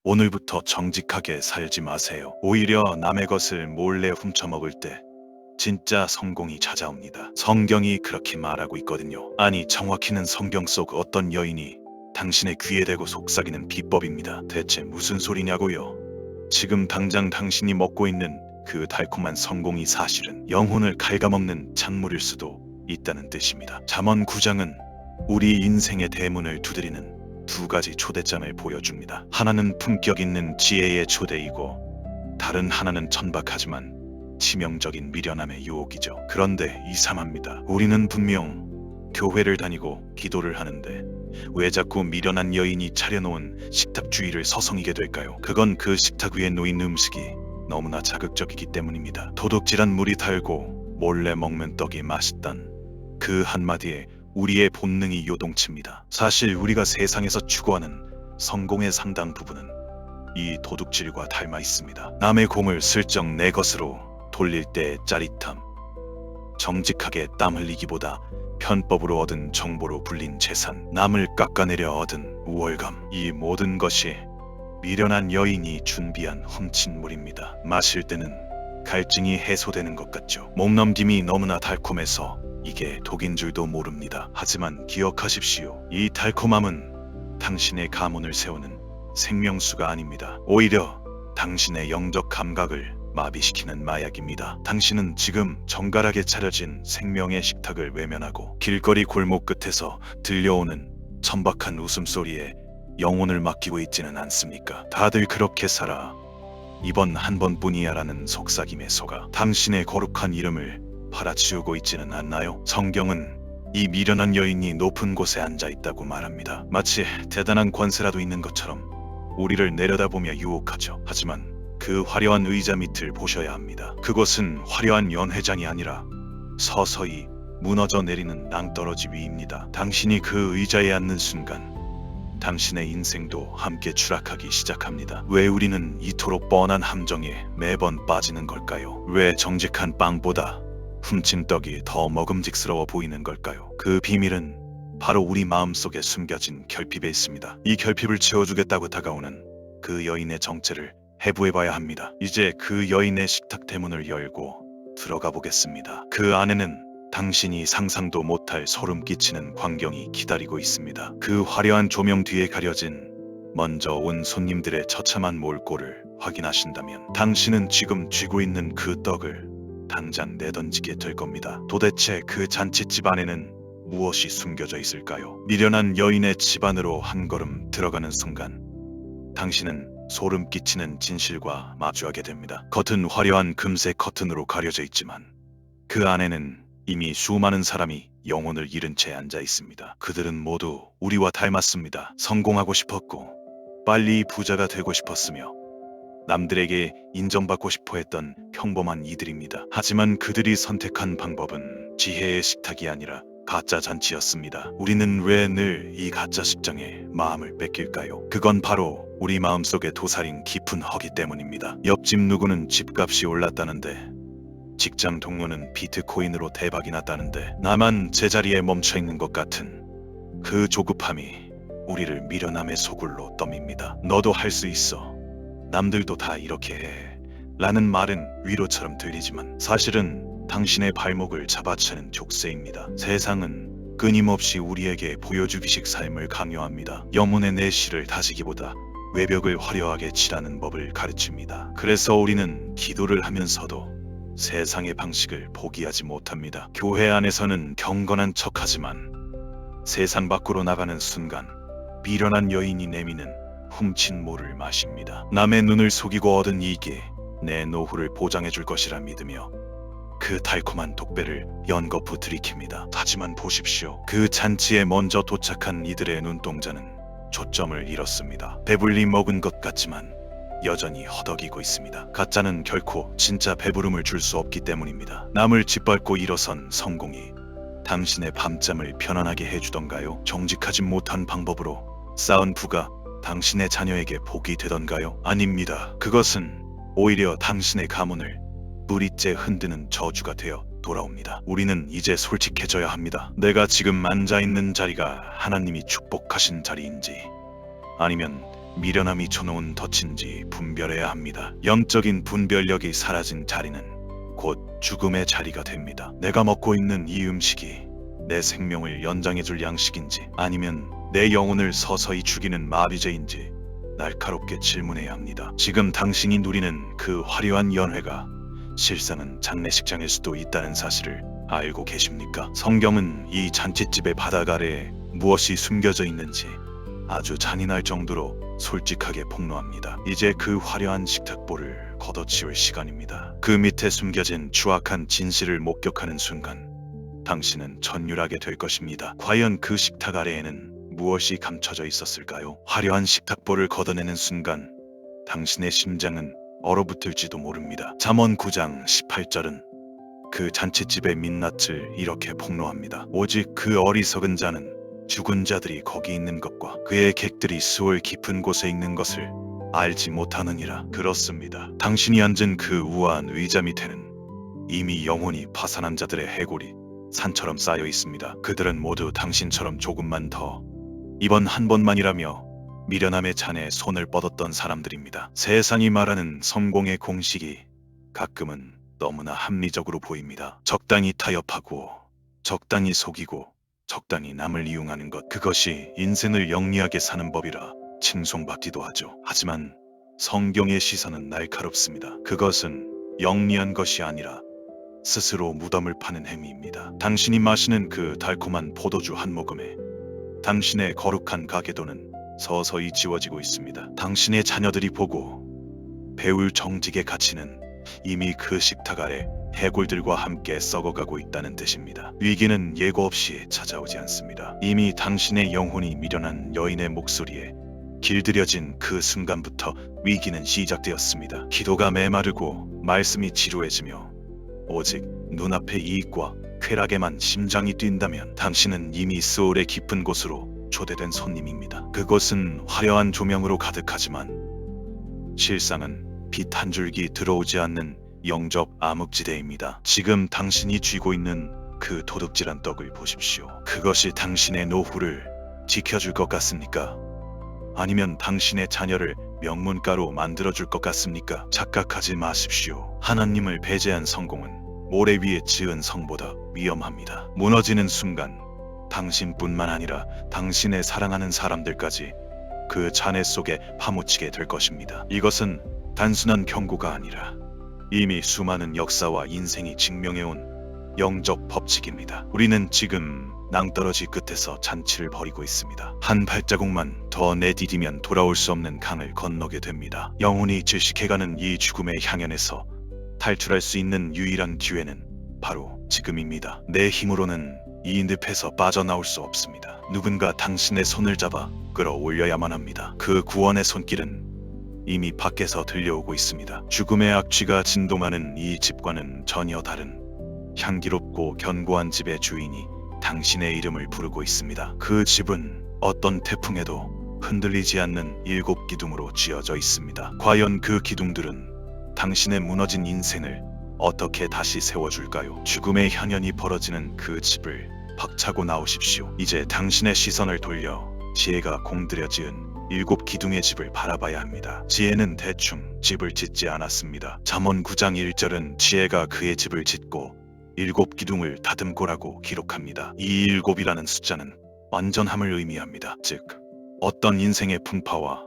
오늘부터 정직하게 살지 마세요. 오히려 남의 것을 몰래 훔쳐먹을 때 진짜 성공이 찾아옵니다. 성경이 그렇게 말하고 있거든요. 아니, 정확히는 성경 속 어떤 여인이 당신의 귀에 대고 속삭이는 비법입니다. 대체 무슨 소리냐고요? 지금 당장 당신이 먹고 있는 그 달콤한 성공이 사실은 영혼을 갉아먹는 작물일 수도 있다는 뜻입니다. 잠언 9장은 우리 인생의 대문을 두드리는 두 가지 초대장을 보여줍니다. 하나는 품격 있는 지혜의 초대이고 다른 하나는 천박하지만 치명적인 미련함의 유혹이죠. 그런데 이상합니다. 우리는 분명 교회를 다니고 기도를 하는데 왜 자꾸 미련한 여인이 차려놓은 식탁 주위를 서성이게 될까요? 그건 그 식탁 위에 놓인 음식이 너무나 자극적이기 때문입니다. 도둑질한 물이 달고 몰래 먹는 떡이 맛있단 그 한마디에 우리의 본능이 요동칩니다. 사실 우리가 세상에서 추구하는 성공의 상당 부분은 이 도둑질과 닮아 있습니다. 남의 공을 슬쩍 내 것으로 돌릴 때의 짜릿함, 정직하게 땀 흘리기보다 편법으로 얻은 정보로 불린 재산, 남을 깎아내려 얻은 우월감, 이 모든 것이 미련한 여인이 준비한 훔친 물입니다. 마실 때는 갈증이 해소되는 것 같죠. 몸넘김이 너무나 달콤해서 이게 독인 줄도 모릅니다. 하지만 기억하십시오. 이 달콤함은 당신의 가문을 세우는 생명수가 아닙니다. 오히려 당신의 영적 감각을 마비시키는 마약입니다. 당신은 지금 정갈하게 차려진 생명의 식탁을 외면하고 길거리 골목 끝에서 들려오는 천박한 웃음소리에 영혼을 맡기고 있지는 않습니까? 다들 그렇게 살아. 이번 한 번뿐이야 라는 속삭임에 속아 당신의 거룩한 이름을 팔아치우고 있지는 않나요? 성경은 이 미련한 여인이 높은 곳에 앉아 있다고 말합니다. 마치 대단한 권세라도 있는 것처럼 우리를 내려다보며 유혹하죠. 하지만 그 화려한 의자 밑을 보셔야 합니다. 그곳은 화려한 연회장이 아니라 서서히 무너져 내리는 낭떠러지 위입니다. 당신이 그 의자에 앉는 순간 당신의 인생도 함께 추락하기 시작합니다. 왜 우리는 이토록 뻔한 함정에 매번 빠지는 걸까요? 왜 정직한 빵보다 훔친 떡이 더 먹음직스러워 보이는 걸까요? 그 비밀은 바로 우리 마음속에 숨겨진 결핍에 있습니다. 이 결핍을 채워주겠다고 다가오는 그 여인의 정체를 해부해봐야 합니다. 이제 그 여인의 식탁 대문을 열고 들어가 보겠습니다. 그 안에는 당신이 상상도 못할 소름 끼치는 광경이 기다리고 있습니다. 그 화려한 조명 뒤에 가려진 먼저 온 손님들의 처참한 몰골을 확인하신다면 당신은 지금 쥐고 있는 그 떡을 당장 내던지게 될 겁니다. 도대체 그 잔칫집 안에는 무엇이 숨겨져 있을까요? 미련한 여인의 집 안으로 한 걸음 들어가는 순간 당신은 소름 끼치는 진실과 마주하게 됩니다. 겉은 화려한 금색 커튼으로 가려져 있지만 그 안에는 이미 수많은 사람이 영혼을 잃은 채 앉아 있습니다. 그들은 모두 우리와 닮았습니다. 성공하고 싶었고 빨리 부자가 되고 싶었으며 남들에게 인정받고 싶어 했던 평범한 이들입니다. 하지만 그들이 선택한 방법은 지혜의 식탁이 아니라 가짜 잔치였습니다. 우리는 왜 늘 이 가짜 식장에 마음을 뺏길까요? 그건 바로 우리 마음속에 도사린 깊은 허기 때문입니다. 옆집 누구는 집값이 올랐다는데 직장 동료는 비트코인으로 대박이 났다는데 나만 제자리에 멈춰있는 것 같은 그 조급함이 우리를 미련함의 소굴로 떠밉니다. 너도 할 수 있어. 남들도 다 이렇게 해. 라는 말은 위로처럼 들리지만 사실은 당신의 발목을 잡아채는 족쇄입니다. 세상은 끊임없이 우리에게 보여주기식 삶을 강요합니다. 영혼의 내실을 다지기보다 외벽을 화려하게 칠하는 법을 가르칩니다. 그래서 우리는 기도를 하면서도 세상의 방식을 포기하지 못합니다. 교회 안에서는 경건한 척하지만 세상 밖으로 나가는 순간 미련한 여인이 내미는 훔친 물을 마십니다. 남의 눈을 속이고 얻은 이익이 내 노후를 보장해 줄 것이라 믿으며 그 달콤한 독배를 연거푸 들이킵니다. 하지만 보십시오. 그 잔치에 먼저 도착한 이들의 눈동자는 초점을 잃었습니다. 배불리 먹은 것 같지만 여전히 허덕이고 있습니다. 가짜는 결코 진짜 배부름을 줄 수 없기 때문입니다. 남을 짓밟고 일어선 성공이 당신의 밤잠을 편안하게 해주던가요? 정직하지 못한 방법으로 쌓은 부가 당신의 자녀에게 복이 되던가요? 아닙니다. 그것은 오히려 당신의 가문을 뿌리째 흔드는 저주가 되어 돌아옵니다. 우리는 이제 솔직해져야 합니다. 내가 지금 앉아있는 자리가 하나님이 축복하신 자리인지 아니면 미련함이 쳐놓은 덫인지 분별해야 합니다. 영적인 분별력이 사라진 자리는 곧 죽음의 자리가 됩니다. 내가 먹고 있는 이 음식이 내 생명을 연장해줄 양식인지 아니면 내 영혼을 서서히 죽이는 마비제인지 날카롭게 질문해야 합니다. 지금 당신이 누리는 그 화려한 연회가 실상은 장례식장일 수도 있다는 사실을 알고 계십니까? 성경은 이 잔칫집의 바닥 아래에 무엇이 숨겨져 있는지 아주 잔인할 정도로 솔직하게 폭로합니다. 이제 그 화려한 식탁보를 걷어치울 시간입니다. 그 밑에 숨겨진 추악한 진실을 목격하는 순간 당신은 전율하게 될 것입니다. 과연 그 식탁 아래에는 무엇이 감춰져 있었을까요? 화려한 식탁보를 걷어내는 순간 당신의 심장은 얼어붙을지도 모릅니다. 잠언 9장 18절은 그 잔칫집의 민낯을 이렇게 폭로합니다. 오직 그 어리석은 자는 죽은 자들이 거기 있는 것과 그의 객들이 수월 깊은 곳에 있는 것을 알지 못하느니라. 그렇습니다. 당신이 앉은 그 우아한 의자 밑에는 이미 영혼이 파산한 자들의 해골이 산처럼 쌓여 있습니다. 그들은 모두 당신처럼 조금만 더 이번 한 번만이라며 미련함의 잔에 손을 뻗었던 사람들입니다. 세상이 말하는 성공의 공식이 가끔은 너무나 합리적으로 보입니다. 적당히 타협하고 적당히 속이고 적당히 남을 이용하는 것, 그것이 인생을 영리하게 사는 법이라 칭송받기도 하죠. 하지만 성경의 시선은 날카롭습니다. 그것은 영리한 것이 아니라 스스로 무덤을 파는 행위입니다. 당신이 마시는 그 달콤한 포도주 한 모금에 당신의 거룩한 가계도는 서서히 지워지고 있습니다. 당신의 자녀들이 보고 배울 정직의 가치는 이미 그 식탁 아래 해골들과 함께 썩어가고 있다는 뜻입니다. 위기는 예고 없이 찾아오지 않습니다. 이미 당신의 영혼이 미련한 여인의 목소리에 길들여진 그 순간부터 위기는 시작되었습니다. 기도가 메마르고 말씀이 지루해지며 오직 눈앞의 이익과 쾌락에만 심장이 뛴다면 당신은 이미 스올의 깊은 곳으로 초대된 손님입니다. 그곳은 화려한 조명으로 가득하지만 실상은 빛 한 줄기 들어오지 않는 영적 암흑지대입니다. 지금 당신이 쥐고 있는 그 도둑질한 떡을 보십시오. 그것이 당신의 노후를 지켜줄 것 같습니까? 아니면 당신의 자녀를 명문가로 만들어줄 것 같습니까? 착각하지 마십시오. 하나님을 배제한 성공은 모래 위에 지은 성보다 위험합니다. 무너지는 순간 당신뿐만 아니라 당신의 사랑하는 사람들까지 그 잔해 속에 파묻히게 될 것입니다. 이것은 단순한 경고가 아니라 이미 수많은 역사와 인생이 증명해온 영적 법칙입니다. 우리는 지금 낭떠러지 끝에서 잔치를 벌이고 있습니다. 한 발자국만 더 내디디면 돌아올 수 없는 강을 건너게 됩니다. 영혼이 질식해가는 이 죽음의 향연에서 탈출할 수 있는 유일한 기회는 바로 지금입니다. 내 힘으로는 이 늪에서 빠져나올 수 없습니다. 누군가 당신의 손을 잡아 끌어올려야만 합니다. 그 구원의 손길은 이미 밖에서 들려오고 있습니다. 죽음의 악취가 진동하는 이 집과는 전혀 다른 향기롭고 견고한 집의 주인이 당신의 이름을 부르고 있습니다. 그 집은 어떤 태풍에도 흔들리지 않는 7 기둥으로 지어져 있습니다. 과연 그 기둥들은 당신의 무너진 인생을 어떻게 다시 세워줄까요? 죽음의 향연이 벌어지는 그 집을 박차고 나오십시오. 이제 당신의 시선을 돌려 지혜가 공들여 지은 7 기둥의 집을 바라봐야 합니다. 지혜는 대충 집을 짓지 않았습니다. 잠언 9장 1절은 지혜가 그의 집을 짓고 7 기둥을 다듬고라고 기록합니다. 이 7이라는 숫자는 완전함을 의미합니다. 즉, 어떤 인생의 풍파와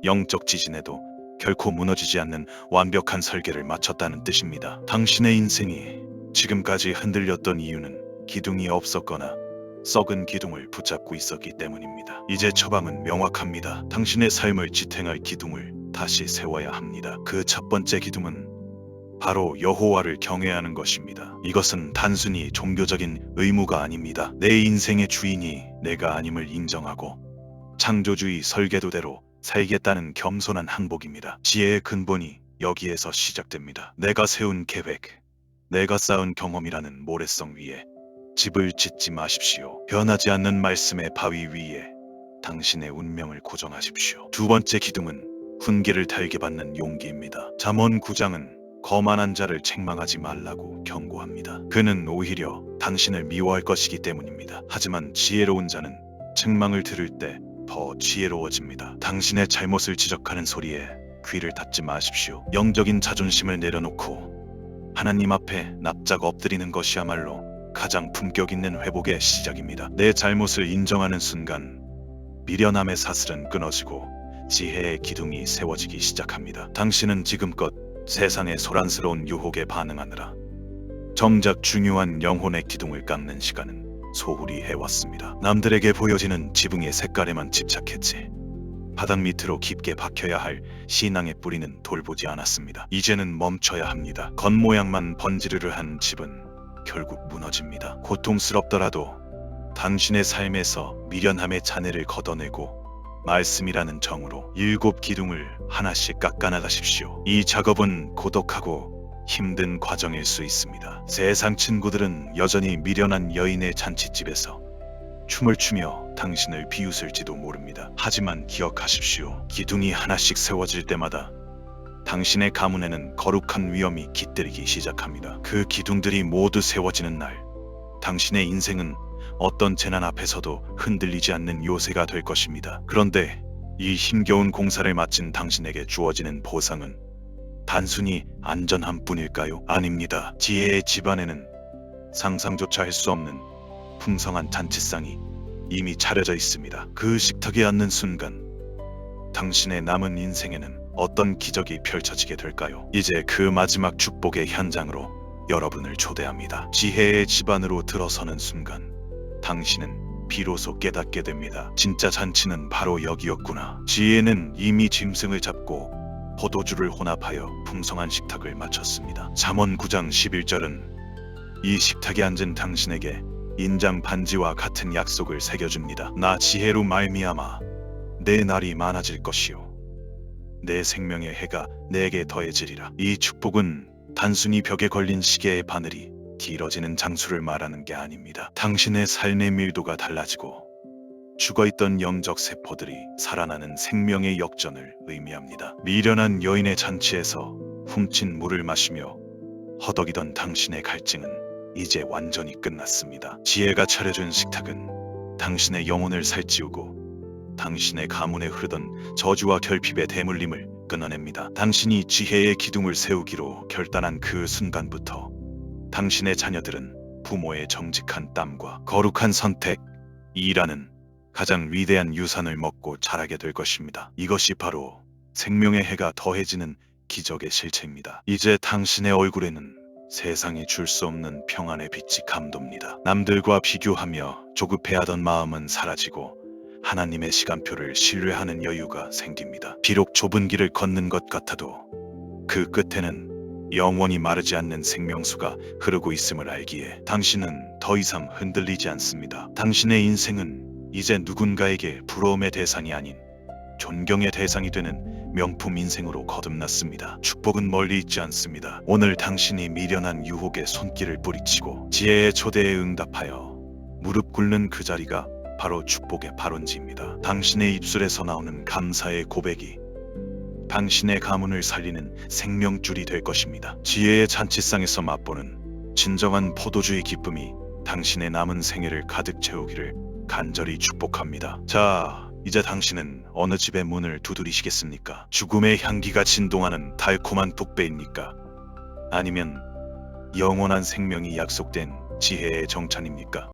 영적 지진에도 결코 무너지지 않는 완벽한 설계를 마쳤다는 뜻입니다. 당신의 인생이 지금까지 흔들렸던 이유는 기둥이 없었거나 썩은 기둥을 붙잡고 있었기 때문입니다. 이제 처방은 명확합니다. 당신의 삶을 지탱할 기둥을 다시 세워야 합니다. 그 첫 번째 기둥은 바로 여호와를 경외하는 것입니다. 이것은 단순히 종교적인 의무가 아닙니다. 내 인생의 주인이 내가 아님을 인정하고 창조주의 설계도대로 살겠다는 겸손한 항복입니다. 지혜의 근본이 여기에서 시작됩니다. 내가 세운 계획, 내가 쌓은 경험이라는 모래성 위에 집을 짓지 마십시오. 변하지 않는 말씀의 바위 위에 당신의 운명을 고정하십시오. 두 번째 기둥은 훈계를 달게 받는 용기입니다. 잠언 9장은 거만한 자를 책망하지 말라고 경고합니다. 그는 오히려 당신을 미워할 것이기 때문입니다. 하지만 지혜로운 자는 책망을 들을 때 더 지혜로워집니다. 당신의 잘못을 지적하는 소리에 귀를 닫지 마십시오. 영적인 자존심을 내려놓고 하나님 앞에 납작 엎드리는 것이야말로 가장 품격 있는 회복의 시작입니다. 내 잘못을 인정하는 순간 미련함의 사슬은 끊어지고 지혜의 기둥이 세워지기 시작합니다. 당신은 지금껏 세상의 소란스러운 유혹에 반응하느라 정작 중요한 영혼의 기둥을 깎는 시간은 소홀히 해왔습니다. 남들에게 보여지는 지붕의 색깔에만 집착했지 바닥 밑으로 깊게 박혀야 할 신앙의 뿌리는 돌보지 않았습니다. 이제는 멈춰야 합니다. 겉모양만 번지르르한 집은 결국 무너집니다. 고통스럽더라도 당신의 삶에서 미련함의 잔해를 걷어내고 말씀이라는 정으로 7 기둥을 하나씩 깎아나가십시오. 이 작업은 고독하고 힘든 과정일 수 있습니다. 세상 친구들은 여전히 미련한 여인의 잔칫집에서 춤을 추며 당신을 비웃을지도 모릅니다. 하지만 기억하십시오. 기둥이 하나씩 세워질 때마다 당신의 가문에는 거룩한 위험이 깃들이기 시작합니다. 그 기둥들이 모두 세워지는 날, 당신의 인생은 어떤 재난 앞에서도 흔들리지 않는 요새가 될 것입니다. 그런데 이 힘겨운 공사를 마친 당신에게 주어지는 보상은 단순히 안전함 뿐일까요? 아닙니다. 지혜의 집안에는 상상조차 할 수 없는 풍성한 잔치상이 이미 차려져 있습니다. 그 식탁에 앉는 순간 당신의 남은 인생에는 어떤 기적이 펼쳐지게 될까요? 이제 그 마지막 축복의 현장으로 여러분을 초대합니다. 지혜의 집안으로 들어서는 순간 당신은 비로소 깨닫게 됩니다. 진짜 잔치는 바로 여기였구나. 지혜는 이미 짐승을 잡고 포도주를 혼합하여 풍성한 식탁을 마쳤습니다. 잠언 9장 11절은 이 식탁에 앉은 당신에게 인장 반지와 같은 약속을 새겨줍니다. 나 지혜로 말미암아 내 날이 많아질 것이요 내 생명의 해가 내게 더해지리라. 이 축복은 단순히 벽에 걸린 시계의 바늘이 길어지는 장수를 말하는 게 아닙니다. 당신의 삶의 밀도가 달라지고 죽어있던 영적 세포들이 살아나는 생명의 역전을 의미합니다. 미련한 여인의 잔치에서 훔친 물을 마시며 허덕이던 당신의 갈증은 이제 완전히 끝났습니다. 지혜가 차려준 식탁은 당신의 영혼을 살찌우고 당신의 가문에 흐르던 저주와 결핍의 대물림을 끊어냅니다. 당신이 지혜의 기둥을 세우기로 결단한 그 순간부터 당신의 자녀들은 부모의 정직한 땀과 거룩한 선택이라는 가장 위대한 유산을 먹고 자라게 될 것입니다. 이것이 바로 생명의 해가 더해지는 기적의 실체입니다. 이제 당신의 얼굴에는 세상이 줄 수 없는 평안의 빛이 감돕니다. 남들과 비교하며 조급해하던 마음은 사라지고 하나님의 시간표를 신뢰하는 여유가 생깁니다. 비록 좁은 길을 걷는 것 같아도 그 끝에는 영원히 마르지 않는 생명수가 흐르고 있음을 알기에 당신은 더 이상 흔들리지 않습니다. 당신의 인생은 이제 누군가에게 부러움의 대상이 아닌 존경의 대상이 되는 명품 인생으로 거듭났습니다. 축복은 멀리 있지 않습니다. 오늘 당신이 미련한 유혹의 손길을 뿌리치고 지혜의 초대에 응답하여 무릎 꿇는 그 자리가 바로 축복의 발원지입니다. 당신의 입술에서 나오는 감사의 고백이 당신의 가문을 살리는 생명줄이 될 것입니다. 지혜의 잔치상에서 맛보는 진정한 포도주의 기쁨이 당신의 남은 생애를 가득 채우기를 간절히 축복합니다. 자, 이제 당신은 어느 집의 문을 두드리시겠습니까? 죽음의 향기가 진동하는 달콤한 독배입니까? 아니면 영원한 생명이 약속된 지혜의 정찬입니까?